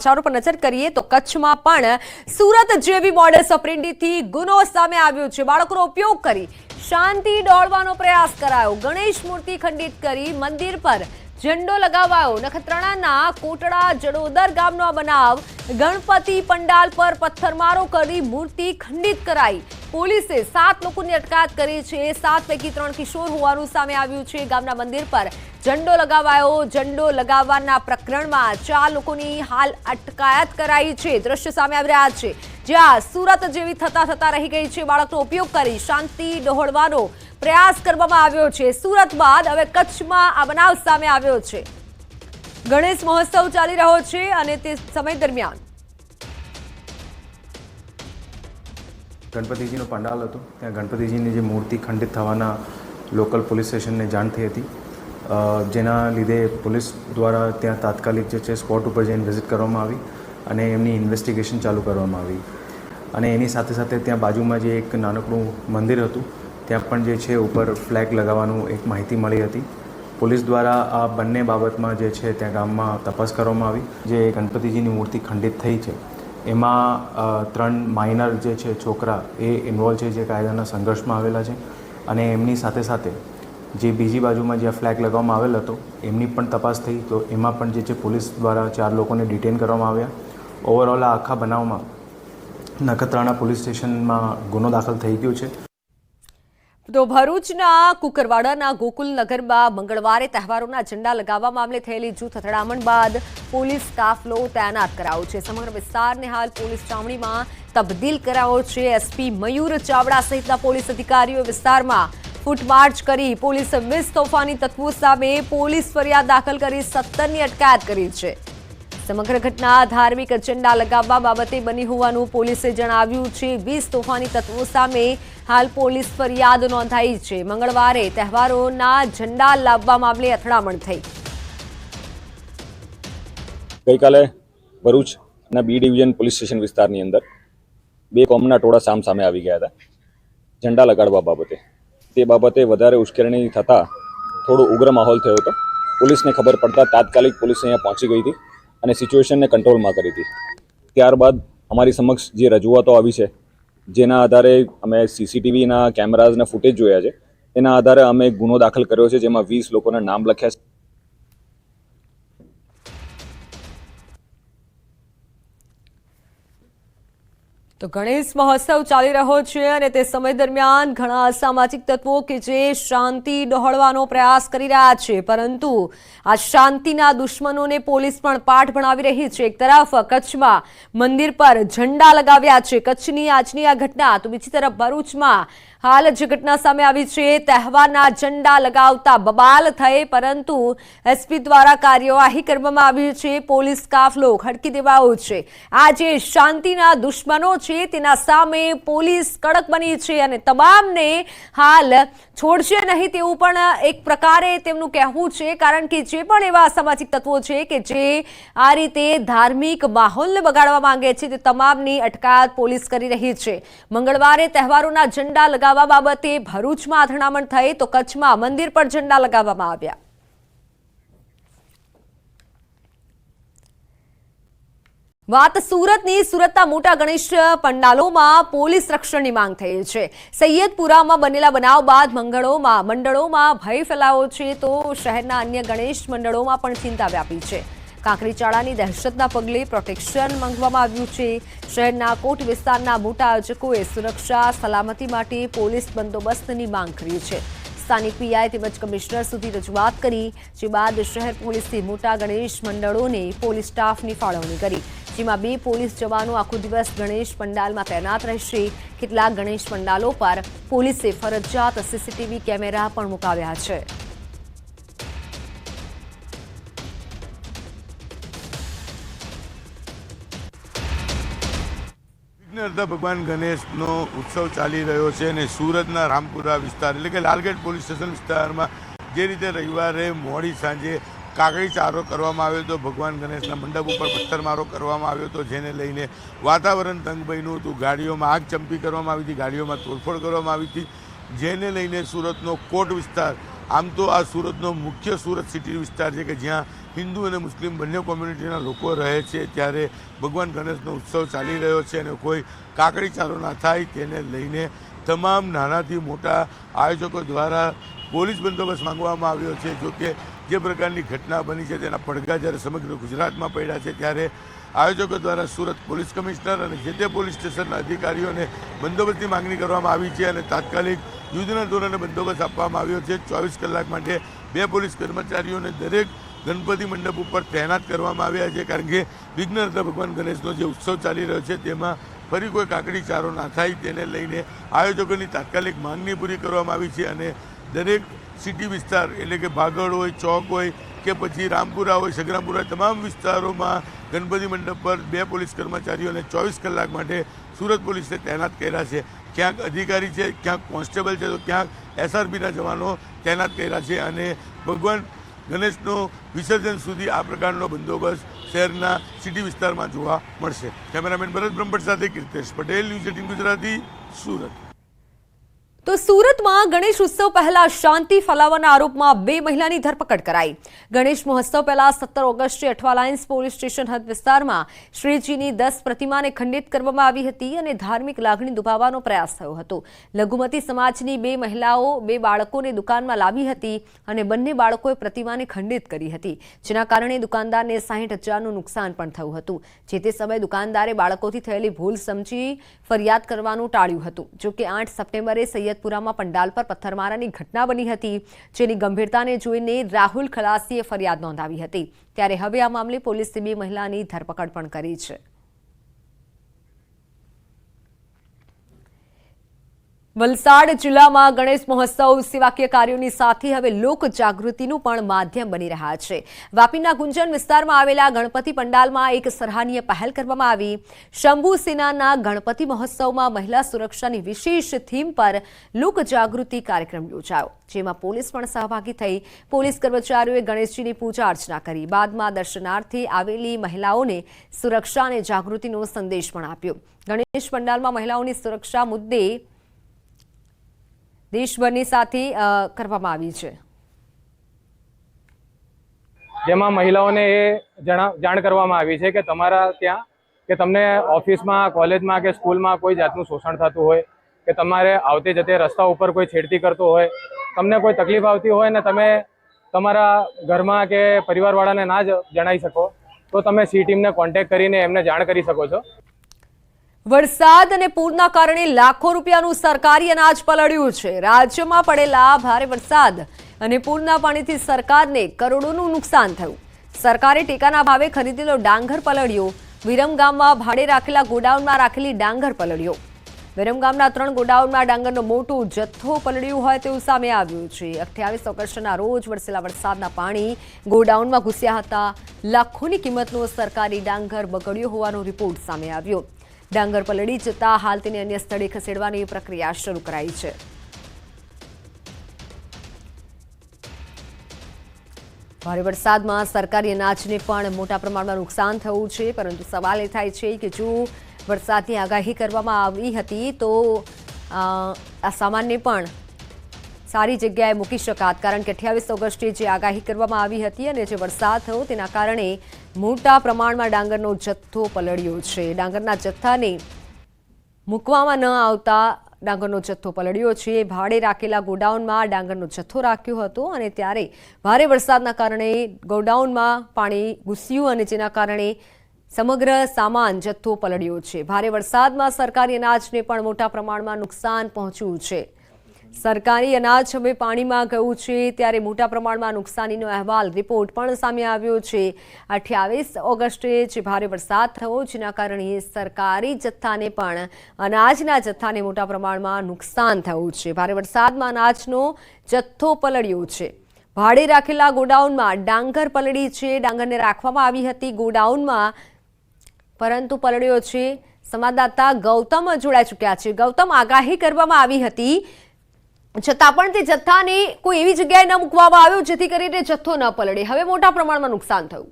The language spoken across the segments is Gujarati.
સમાચારો પર નજર કરીએ તો કચ્છમાં પણ સુરત જેવી મોડસ ઓપરેન્ડીથી ગુનો સામે આવ્યો છે। બાળકોનો ઉપયોગ કરી શાંતિ ડોળવાનો પ્રયાસ કરાયો। ગણેશ મૂર્તિ ખંડિત કરી મંદિર પર ઝંડો લગાવાયો। નખત્રાણાના કોટડા જડોદર ગામનો આ બનાવ। ગણપતિ પંડાલ પર પથ્થરમારો કરી મૂર્તિ ખંડિત કરાઈ। પોલીસે 7 લોકોની અટકાયત કરી છે। 7 પૈકી 3 કિશોર હોવાનું સામે આવ્યું છે। ગામના મંદિર પર ઝંડો લગાવાયો। ઝંડો લગાવવાના પ્રકરણમાં 4 લોકોની હાલ અટકાયત કરાઈ છે। દ્રશ્ય સામે આવી રહ્યા છે જ્યાં સુરત જેવી થતા રહી ગઈ છે। બાળકનો ઉપયોગ કરી શાંતિ ડહોળવાનો પ્રયાસ કરવામાં આવ્યો છે। સુરત બાદ હવે કચ્છમાં આ બનાવ સામે આવ્યો છે। ગણેશ મહોત્સવ ચાલી રહ્યો છે અને તે સમય દરમિયાન ગણપતિજીનો પંડાલ હતો। ત્યાં ગણપતિજીની જે મૂર્તિ ખંડિત થવાના લોકલ પોલીસ સ્ટેશનને જાણ થઈ હતી, જેના લીધે પોલીસ દ્વારા ત્યાં તાત્કાલિક જે છે સ્પોટ ઉપર જઈને વિઝિટ કરવામાં આવી અને એમની ઇન્વેસ્ટિગેશન ચાલુ કરવામાં આવી। અને એની સાથે સાથે ત્યાં બાજુમાં જે એક નાનકડું મંદિર હતું ત્યાં પણ જે છે ઉપર ફ્લેગ લગાવવાનું એક માહિતી મળી હતી। પોલીસ દ્વારા આ બંને બાબતમાં જે છે ત્યાં ગામમાં તપાસ કરવામાં આવી। જે ગણપતિજીની મૂર્તિ ખંડિત થઈ છે એમાં 3 માઇનર જે છે છોકરા એ ઇન્વોલ્વ છે, જે કાયદાના સંઘર્ષમાં આવેલા છે। અને એમની સાથે સાથે જે બીજી બાજુમાં જ્યાં ફ્લેગ લગાવવામાં આવેલ હતો એમની પણ તપાસ થઈ, તો એમાં પણ જે છે પોલીસ દ્વારા 4 લોકોને ડિટેન કરવામાં આવ્યા। ઓવરઓલ આ આખા બનાવમાં નખત્રાણા પોલીસ સ્ટેશનમાં ગુનો દાખલ થઈ ગયો છે। તો ભરૂચના કુકરવાડાના ગોકુલનગરમાં મંગળવારે તહેવારોના ઝંડા લગાવવા મામલે થયેલી જૂથ અથડામણ બાદ પોલીસ કાફલો તૈનાત કરાયો છે। સમગ્ર વિસ્તારને હાલ પોલીસ છાવણીમાં તબદીલ કરાયો છે। એસપી મયુર ચાવડા સહિતના પોલીસ અધિકારીઓ વિસ્તારમાં ફૂટમાર્ચ કરી પોલીસે 20 તોફાની તત્વો સામે પોલીસ ફરિયાદ દાખલ કરી 17ની અટકાયત કરી છે। સમગ્ર ઘટના ધાર્મિક ઝંડા લગાવવા બાબતે બની હોવાનું પોલીસે જણાવ્યું છે। 20 તોફાની તત્વો સામે હાલ પોલીસ ફરિયાદ નોંધાઈ છે। મંગળવારે તહેવારોના ઝંડા લાવવા મામલે અથડામણ થઈ। ગઈકાલે ભરૂચના બી ડિવિઝન પોલીસ સ્ટેશન વિસ્તારની અંદર 2 કોમના ટોળા સામે આવી ગયા હતા ઝંડા લગાડવા બાબતે। તે બાબતે વધારે ઉશ્કેરણી થતાં થોડો ઉગ્ર માહોલ થયો હતો। પોલીસને ખબર પડતા તાત્કાલિક પોલીસ અહીંયા પહોંચી ગઈ હતી અને સિચ્યુએશનને કંટ્રોલમાં કરી હતી। ત્યારબાદ અમારી સમક્ષ જે રજૂઆતો આવી છે, જેના આધારે અમે સીસીટીવીના કેમેરાઝના ફૂટેજ જોયા છે, એના આધારે અમે ગુનો દાખલ કર્યો છે, જેમાં 20 લોકોના નામ લખ્યા છે। તો ગણેશ મહોત્સવ ચાલી રહ્યો છે અને તે સમય દરમિયાન ઘણા અસામાજિક તત્વો કે જે શાંતિ ડહોળવાનો પ્રયાસ કરી રહ્યા છે, પરંતુ આ શાંતિના દુશ્મનોને પોલીસ પણ પાઠ ભણાવી રહી છે। એક તરફ કચ્છમાં મંદિર પર ઝંડા લગાવ્યા છે કચ્છની આજની આ ઘટના, તો બીજી તરફ ભરૂચમાં હાલ જે ઘટના સામે આવી છે તહેવારના ઝંડા લગાવતા બબાલ થઈ, પરંતુ એસપી દ્વારા કાર્યવાહી કરવામાં આવી છે। પોલીસ કાફલો ખડકી દેવાયો છે। આ જે શાંતિના દુશ્મનો છે તેના સામે પોલીસ કડક બની છે અને તમામને હાલ છોડશે નહીં તેવું પણ એક પ્રકારે તેમનું કહેવું છે, કારણ કે જે પણ એવા સામાજિક તત્વો છે કે જે આ રીતે ધાર્મિક માહોલને બગાડવા માંગે છે તે તમામની અટકાયત પોલીસ કરી રહી છે। મંગળવારે તહેવારોના ઝંડા લગાવવા બાબતે ભરૂચમાં અથડામણ થઈ તો કચ્છમાં મંદિર પર ઝંડા લગાવવામાં આવ્યા। વાત સુરતની। સુરતના મોટા ગણેશ પંડાલોમાં પોલીસ રક્ષણની માંગ થઈ છે। સૈયદપુરામાં બનેલા બનાવ બાદ મંડળોમાં ભય ફેલાયો છે, તો શહેરના અન્ય ગણેશ મંડળોમાં પણ ચિંતા વ્યાપી છે। કાંકરીચાળાની દહેશતના પગલે પ્રોટેક્શન માંગવામાં આવ્યું છે। શહેરના કોટ વિસ્તારના મોટા આયોજકોએ સુરક્ષા સલામતી માટે પોલીસ બંદોબસ્તની માંગ કરી છે। સ્થાનિક પીઆઈ તેમજ કમિશનર સુધી રજૂઆત કરી, જે બાદ શહેર પોલીસથી મોટા ગણેશ મંડળોને પોલીસ સ્ટાફની ફાળવણી કરી, જેમાં 2 પોલીસ જવાનો આખો દિવસ ગણેશ પંડાલમાં તૈનાત રહેશે। કેટલાક ગણેશ પંડાલો પર પોલીસે ફરજિયાત સીસીટીવી કેમેરા પણ મુકાવ્યા છે। ભગવાન ગણેશનો ઉત્સવ ચાલી રહ્યો છે અને સુરતના રામપુરા વિસ્તાર એટલે કે લાલગેટ પોલીસ સ્ટેશન વિસ્તારમાં જે રીતે રવિવારે મોડી સાંજે કાકડીચારો કરવામાં આવ્યો હતો, ભગવાન ગણેશના મંડપ ઉપર પથ્થરમારો કરવામાં આવ્યો હતો, જેને લઈને વાતાવરણ તંગ બન્યું હતું। ગાડીઓમાં આગ ચંપી કરવામાં આવી હતી, ગાડીઓમાં તોડફોડ કરવામાં આવી હતી, જેને લઈને સુરતનો કોટ વિસ્તાર આમ તો આ સુરતનો મુખ્ય સુરત સિટી વિસ્તાર છે કે જ્યાં હિન્દુ અને મુસ્લિમ બંને કોમ્યુનિટીના લોકો રહે છે, ત્યારે ભગવાન ગણેશનો ઉત્સવ ચાલી રહ્યો છે અને કોઈ કાકડી ચારો ના થાય તેને લઈને તમામ નાનાથી મોટા આયોજકો દ્વારા પોલીસ બંદોબસ્ત માંગવામાં આવ્યો છે. જોકે જે પ્રકારની ઘટના બની છે તેના પડઘા જ્યારે સમગ્ર ગુજરાતમાં પડ્યા છે, ત્યારે આયોજકો દ્વારા સુરત પોલીસ કમિશનર અને જે તે પોલીસ સ્ટેશનના અધિકારીઓને બંદોબસ્તની માંગણી કરવામાં આવી છે અને તાત્કાલિક યુદ્ધના ધોરણે બંદોબસ્ત આપવામાં આવ્યો છે. 24 કલાક માટે 2 પોલીસ કર્મચારીઓને દરેક ગણપતિ મંડપ ઉપર તૈનાત કરવામાં આવ્યા છે, કારણ કે વિઘ્નહર્તા ભગવાન ગણેશનો જે ઉત્સવ ચાલી રહ્યો છે તેમાં ફરી કોઈ કાકડી ચારો ના થાય તેને લઈને આયોજકોની તાત્કાલિક માંગણી પૂરી કરવામાં આવી છે અને દરેક સિટી વિસ્તાર એટલે કે ભાગળ હોય, ચોક હોય કે પછી રામપુરા હોય, સગરામપુરા, તમામ વિસ્તારોમાં ગણપતિ મંડપ પર 2 પોલીસ કર્મચારીઓને 24 કલાક માટે સુરત પોલીસે તૈનાત કર્યા છે. ક્યાંક અધિકારી છે, ક્યાંક કોન્સ્ટેબલ છે, તો ક્યાંક SRPના જવાનો તૈનાત કર્યા છે અને ભગવાન ગણેશનો વિસર્જન સુધી આ પ્રકારનો બંદોબસ્ત શહેરના સિટી વિસ્તારમાં જોવા મળશે. કેમેરામેન ભરત બ્રહ્મભટ્ટ સાથે કીર્તેશ પટેલ, ન્યૂઝ 18 ગુજરાતી, સુરત. તો સુરતમાં ગણેશ ઉત્સવ પહેલા શાંતિ ફેલાવવાના આરોપમાં 2 મહિલાની ધરપકડ કરાઈ. ગણેશ મહોત્સવ પહેલા 17 ઓગસ્ટે અઠવા લાઇન્સ પોલીસ સ્ટેશન હદ વિસ્તારમાં શ્રીજીની 10 પ્રતિમાને ખંડિત કરવામાં આવી હતી અને ધાર્મિક લાગણી દુભાવવાનો પ્રયાસ થયો હતો. લઘુમતી સમાજની 2 મહિલાઓ 2 બાળકોને દુકાનમાં લાવી હતી અને બંને બાળકોએ પ્રતિમાને ખંડિત કરી હતી, જેના કારણે દુકાનદારને 60,000નું નુકસાન પણ થયું હતું. જે તે સમયે દુકાનદારે બાળકોથી થયેલી ભૂલ સમજી ફરિયાદ કરવાનું ટાળ્યું હતું. જોકે 8 સપ્ટેમ્બરે સૈયદપુરામાં પંડાલ પર પથ્થરમારાની ઘટના બની હતી, જેની ગંભીરતાને જોઈને રાહુલ ખલાસીએ ફરિયાદ નોંધાવી હતી. ત્યારે હવે આ મામલે પોલીસે 2 મહિલાની ધરપકડ પણ કરી છે. વલસાડ જિલ્લામાં ગણેશ મહોત્સવ સેવાકીય કાર્યોની સાથે હવે લોક જાગૃતિનું પણ માધ્યમ બની રહ્યા છે. વાપીના ગુંજન વિસ્તારમાં આવેલા ગણપતિ પંડાલમાં એક સરાહનીય પહેલ કરવામાં આવી. શંભુ સેનાના ગણપતિ મહોત્સવમાં મહિલા સુરક્ષાની વિશેષ થીમ પર લોક જાગૃતિ કાર્યક્રમ યોજાયો, જેમાં પોલીસ પણ સહભાગી થઈ. પોલીસ કર્મચારીઓએ ગણેશજીની પૂજા અર્ચના કરી. બાદમાં દર્શનાર્થે આવેલી મહિલાઓને સુરક્ષા અને જાગૃતિનો સંદેશ પણ આપ્યો. ગણેશ પંડાલમાં મહિલાઓની સુરક્ષા મુદ્દે દેશભરની સાથે કરવામાં આવી છે, જેમાં મહિલાઓને એ જાણ કરવામાં આવી છે કે તમારા ત્યાં કે તમને ઓફિસમાં, કોલેજમાં કે સ્કૂલમાં કોઈ જાતનું શોષણ થતું હોય કે તમારે આવતે જતે રસ્તા ઉપર કોઈ છેડતી કરતો હોય, તમને કોઈ તકલીફ આવતી હોય ને તમે તમારા ઘરમાં કે પરિવારવાળાને ના જણાવી શકો તો તમે સી ટીમને કોન્ટેક્ટ કરીને એમને જાણ કરી શકો છો. વરસાદ અને પૂરના કારણે લાખો રૂપિયાનું સરકારી અનાજ પલળ્યું છે. રાજ્યમાં પડેલા ભારે વરસાદ અને પૂરના પાણીથી સરકારને કરોડોનું નુકસાન થયું. સરકારે ટેકાના ભાવે ખરીદેલો ડાંગર પલળ્યો. વિરમગામમાં ભાડે રાખેલા ગોડાઉનમાં રાખેલી ડાંગર પલળ્યો. વિરમગામના 3 ગોડાઉનમાં ડાંગરનો મોટો જથ્થો પલળ્યો હોય તેવું સામે આવ્યું છે. 28 ઓગસ્ટના રોજ વરસેલા વરસાદના પાણી ગોડાઉનમાં ઘૂસ્યા હતા. લાખોની કિંમતનો સરકારી ડાંગર બગડ્યો હોવાનો રિપોર્ટ સામે આવ્યો. ડાંગર પલળી જતા હાલ તેને અન્ય સ્થળે ખસેડવાની પ્રક્રિયા શરૂ કરાઈ છે. ભારે વરસાદમાં સરકારી અનાજને પણ મોટા પ્રમાણમાં નુકસાન થયું છે, પરંતુ સવાલ એ થાય છે કે જો વરસાદની આગાહી કરવામાં આવી હતી તો આ સામાનને પણ સારી જગ્યાએ મૂકી શકાત, કારણ કે 28 ઓગસ્ટે જે આગાહી કરવામાં આવી હતી અને જે વરસાદ થયો તેના કારણે મોટા પ્રમાણમાં ડાંગરનો જથ્થો પલળ્યો છે. ડાંગરના જથ્થાને મૂકવામાં ન આવતા ડાંગરનો જથ્થો પલળ્યો છે. ભાડે રાખેલા ગોડાઉનમાં ડાંગરનો જથ્થો રાખ્યો હતો અને ત્યારે ભારે વરસાદના કારણે ગોડાઉનમાં પાણી ઘૂસ્યું અને જેના કારણે સમગ્ર સામાન જથ્થો પલળ્યો છે. ભારે વરસાદમાં સરકારી અનાજને પણ મોટા પ્રમાણમાં નુકસાન પહોંચ્યું છે. સરકારી અનાજ હવે પાણીમાં ગયું છે, ત્યારે મોટા પ્રમાણમાં નુકસાનીનો અહેવાલ રિપોર્ટ પણ સામે આવ્યો છે. 28 ઓગસ્ટે જે ભારે વરસાદ થયો, જેના કારણે સરકારી જથ્થાને પણ અનાજના જથ્થાને મોટા પ્રમાણમાં નુકસાન થયું છે. ભારે વરસાદમાં અનાજનો જથ્થો પલળ્યો છે. ભાડે રાખેલા ગોડાઉનમાં ડાંગર પલળી છે. ડાંગરને રાખવામાં આવી હતી ગોડાઉનમાં, પરંતુ પલળ્યો છે. સંવાદદાતા ગૌતમ જોડાઈ ચૂક્યા છે. ગૌતમ, આગાહી કરવામાં આવી હતી છતાં પણ તે જથ્થાને કોઈ એવી જગ્યાએ ન મૂકવામાં આવ્યો જેથી કરીને જથ્થો ન પલળે. હવે મોટા પ્રમાણમાં નુકસાન થયું.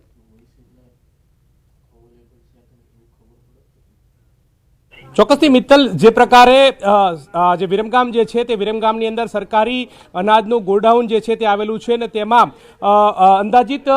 ચોક્કસથી મિત્તલ, જે પ્રકારે જે વિરમગામ જે છે તે વિરમગામની અંદર સરકારી અનાજનું ગોડાઉન જે છે તે આવેલું છે ને તેમાં અંદાજિત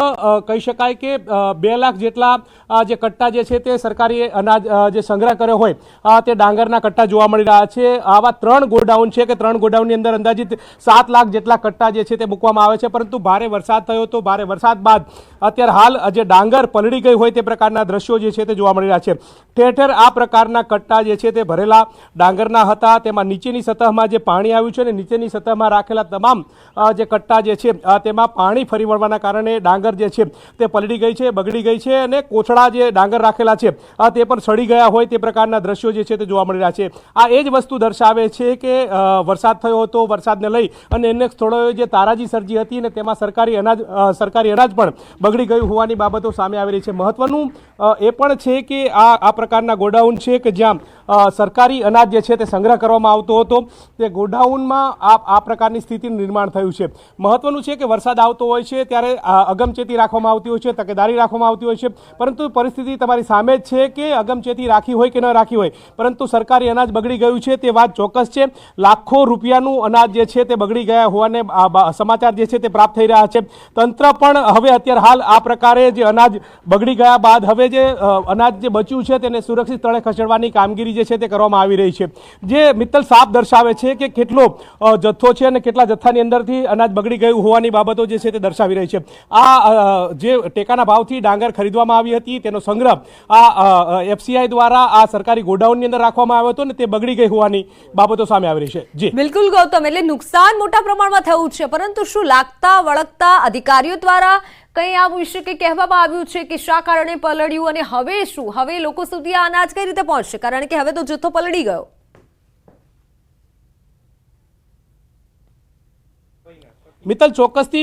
કહી શકાય કે 2 લાખ જેટલા જે કટ્ટા જે છે તે સરકારી અનાજ જે સંગ્રહ કર્યો હોય તે ડાંગરના કટ્ટા જોવા મળી રહ્યા છે. આવા 3 ગોડાઉન છે કે 3 ગોડાઉનની અંદર અંદાજિત 7 લાખ જેટલા કટ્ટા જે છે તે મૂકવામાં આવે છે. પરંતુ ભારે વરસાદ થયો તો ભારે વરસાદ બાદ અત્યારે હાલ જે ડાંગર પલળી ગઈ હોય તે પ્રકારના દ્રશ્યો જે છે તે જોવા મળી રહ્યા છે. ઠેર ઠેર આ પ્રકારના કટ્ટા જે છે તે ભરેલા ડાંગરના હતા. તેમાં નીચેની સતહમાં જે પાણી આવ્યું છે ને નીચેની સતહમાં રાખેલા તમામ જે કટ્ટા જે છે તેમાં પાણી ફરી વળવાના કારણે ડાંગર જે છે તે પલળી ગઈ છે, બગડી ગઈ છે અને કોથળા જે ડાંગર રાખેલા છે તે પણ સડી ગયા હોય તે પ્રકારના દ્રશ્યો જે છે તે જોવા મળી રહ્યા છે. આ એ જ વસ્તુ દર્શાવે છે કે વરસાદ થયો હતો, વરસાદને લઈ અને અનેક સ્થળોએ જે તારાજી સર્જી હતી ને તેમાં સરકારી અનાજ પણ બગડી ગયું હોવાની બાબતો સામે આવી રહી છે. મહત્વનું એ પણ છે કે આ પ્રકારના ગોડાઉન છે કે જ્યાં સરકારી અનાજ જે છે તે સંગ્રહ કરવામાં આવતો હતો તે ગોડાઉનમાં આ પ્રકારની સ્થિતિનું નિર્માણ થયું છે. મહત્વનું છે કે વરસાદ આવતો હોય છે ત્યારે અગમચેતી રાખવામાં આવતી હોય છે, તકેદારી રાખવામાં આવતી હોય છે. પરંતુ પરિસ્થિતિ તમારી સામે જ છે કે અગમચેતી રાખી હોય કે ન રાખી હોય, પરંતુ સરકારી અનાજ બગડી ગયું છે તે વાત ચોક્કસ છે. લાખો રૂપિયાનું અનાજ જે છે તે બગડી ગયા હોવાને સમાચાર જે છે તે પ્રાપ્ત થઈ રહ્યા છે. તંત્ર પણ હવે અત્યારે હાલ આ પ્રકારે જે અનાજ બગડી ગયા બાદ હવે જે અનાજ જે બચ્યું છે તેને સુરક્ષિત સ્થળે ખસેડવાની કામગીરી જે છે તે કરવામાં આવી રહી છે. જે મિત્તલ સાફ દર્શાવે છે કે કેટલો જથ્થો છે અને કેટલા જથ્થાની અંદરથી અનાજ બગડી ગયું હોવાની બાબતો જે છે તે દર્શાવી રહી છે. આ જે ટેકાના ભાવથી ડાંગર ખરીદવામાં આવી હતી તેનો સંગ્રહ આ FCI દ્વારા આ સરકારી ગોડાઉનની અંદર રાખવામાં આવ્યો હતો ને તે બગડી ગઈ હોવાની બાબતો સામે આવી રહી છે. જી બિલકુલ ગૌતમ, એટલે નુકસાન મોટા પ્રમાણમાં થયું છે, પરંતુ શું લાગતા વળગતા અધિકારીઓ દ્વારા કંઈ આ વિશે કંઈ કહેવામાં આવ્યું છે કે શા કારણે પલળ્યું અને હવે શું, હવે લોકો સુધી આ અનાજ કઈ રીતે પહોંચશે, કારણ કે હવે તો જથ્થો પલળી ગયો? મિત્તલ, ચોક્કસથી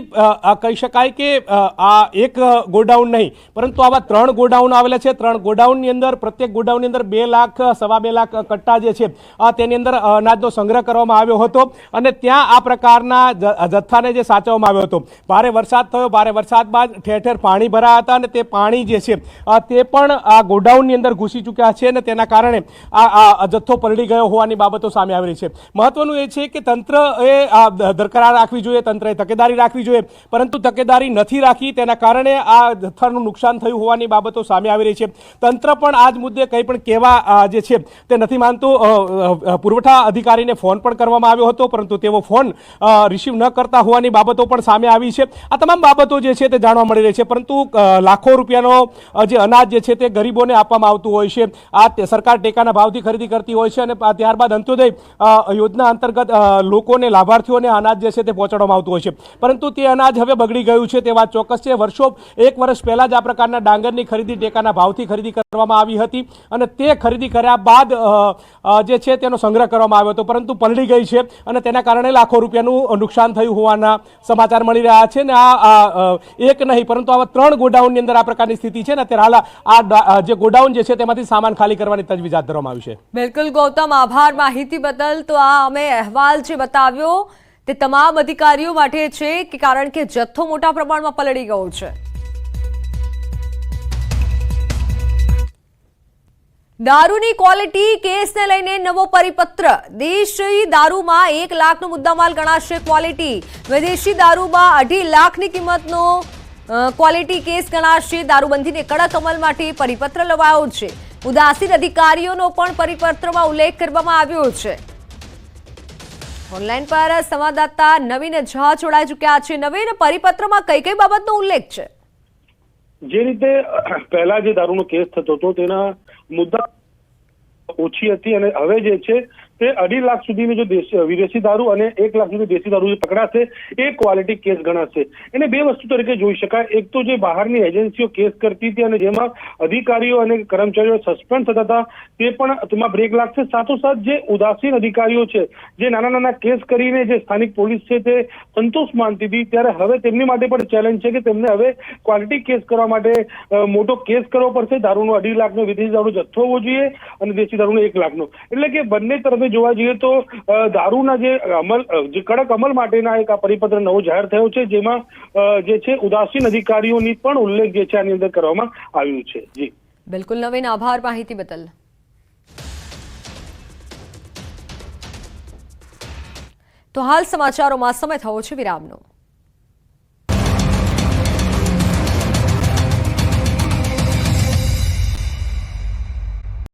કહી શકાય કે આ એક ગોડાઉન નહીં પરંતુ આવા 3 ગોડાઉન આવેલા છે. 3 ગોડાઉનની અંદર પ્રત્યેક ગોડાઉનની અંદર 2 લાખ સવા 2 લાખ કટ્ટા જે છે તેની અંદર અનાજનો સંગ્રહ કરવામાં આવ્યો હતો અને ત્યાં આ પ્રકારના જથ્થાને જે સાચવવામાં આવ્યો હતો. ભારે વરસાદ થયો, ભારે વરસાદ બાદ ઠેર ઠેર પાણી ભરાયા હતા અને તે પાણી જે છે તે પણ આ ગોડાઉનની અંદર ઘૂસી ચૂક્યા છે અને તેના કારણે આ જથ્થો પલળી ગયો હોવાની બાબતો સામે આવી રહી છે. મહત્વનું એ છે કે તંત્રએ દરકરાર રાખવી જોઈએ, તંત્રએ તકેદારી રાખવી જોઈએ, પરંતુ તકેદારી નથી રાખી તેના કારણે આ જથ્થાનું નુકસાન થયું હોવાની બાબતો સામે આવી રહી છે. તંત્ર પણ આ જ મુદ્દે કંઈ પણ કહેવા જે છે તે નથી માનતું. પુરવઠા અધિકારીને ફોન પણ કરવામાં આવ્યો હતો પરંતુ તેઓ ફોન રિસીવ ન કરતા હોવાની બાબતો પણ સામે આવી છે. આ તમામ બાબતો જે છે તે જાણવા મળી રહી છે. પરંતુ લાખો રૂપિયાનો જે અનાજ જે છે તે ગરીબોને આપવામાં આવતું હોય છે. આ સરકાર ટેકાના ભાવથી ખરીદી કરતી હોય છે અને ત્યારબાદ અંત્યોદય યોજના અંતર્ગત લોકોને, લાભાર્થીઓને અનાજ જે છે તે પહોંચાડવામાં આવતું હોય છે. પરંતુ તે અનાજ હવે બગડી ગયું છે તે વાત ચોક્કસ છે. એક વર્ષ પહેલા જ આ પ્રકારના ડાંગરની ખરીદી ટેકાના ભાવથી ખરીદી કરવામાં આવી હતી અને તે ખરીદી કર્યા બાદ જે છે તેનો સંગ્રહ કરવામાં આવ્યો હતો, પરંતુ પલળી ગઈ છે અને તેના કારણે લાખો રૂપિયાનું નુકસાન થયું હોવાના સમાચાર મળી રહ્યા છે. ને આ એક નહીં પરંતુ આવા 3 ગોડાઉનની અંદર આ પ્રકારની સ્થિતિ છે ને અત્યારે હાલ આ જે ગોડાઉન જે છે તેમાંથી સામાન ખાલી કરવાની તજવીજ હાથ ધરવામાં આવી છે. બિલકુલ ગૌતમ, આભાર માહિતી બદલ. તો આ અમે અહેવાલ જે બતાવ્યો તે તમામ અધિકારીઓ માટે છે કે કારણ કે જથ્થો મોટા પ્રમાણમાં પલળી ગયો છે. દારૂની ક્વોલિટી કેસને લઈને નવો પરિપત્ર. દેશી દારૂમાં 1 લાખનો મુદ્દામાલ ગણાશે ક્વોલિટી. વિદેશી દારૂમાં 2.5 લાખની કિંમતનો ક્વોલિટી કેસ ગણાશે. દારૂબંધીને કડક અમલ માટે પરિપત્ર લવાયો છે. ઉદાસીન અધિકારીઓનો પણ પરિપત્રમાં ઉલ્લેખ કરવામાં આવ્યો છે. ઓનલાઈન પર સંવાદદાતા નવીન ઝા જોડાઈ ચૂક્યા છે. નવીન, પરિપત્રમાં કઈ કઈ બાબતનો ઉલ્લેખ છે? જે રીતે પહેલા જે દારૂનો કેસ થતો હતો તેના મુદ્દા ઓછી હતી અને હવે જે છે તે 2.5 લાખ સુધીની જો વિદેશી દારૂ અને 1 લાખ સુધી દેશી દારૂ જે પકડાશે એ ક્વોલિટી કેસ ગણાશે. એને 2 વસ્તુ તરીકે જોઈ શકાય. એક તો જે બહારની એજન્સીઓ કેસ કરતી હતી અને જેમાં અધિકારીઓ અને કર્મચારીઓ સસ્પેન્ડ થતા હતા તે પણ તેમાં બ્રેક લાગશે. સાથોસાથ જે ઉદાસીન અધિકારીઓ છે જે નાના નાના કેસ કરીને જે સ્થાનિક પોલીસ છે તે સંતોષ માનતી હતી, ત્યારે હવે તેમની માટે પણ ચેલેન્જ છે કે તેમને હવે ક્વોલિટી કેસ કરવા માટે મોટો કેસ કરવો પડશે. દારૂનો 2.5 લાખનો વિદેશી દારૂ જથ્થો હોવો જોઈએ અને દેશી દારૂનો 1 લાખનો. એટલે કે બંને તરફે જોવા જઈએ તો દારૂના જે કડક અમલ માટેના એક આ પરિપત્ર નવો જાહેર થયો છે, જેમાં જે છે ઉદાસીન અધિકારીઓની પણ ઉલ્લેખ જે છે આની અંદર કરવામાં આવ્યું છે. જી બિલકુલ નવીન, આભાર માહિતી બદલ. તો હાલ સમાચારોમાં સમય થયો છે વિરામનો.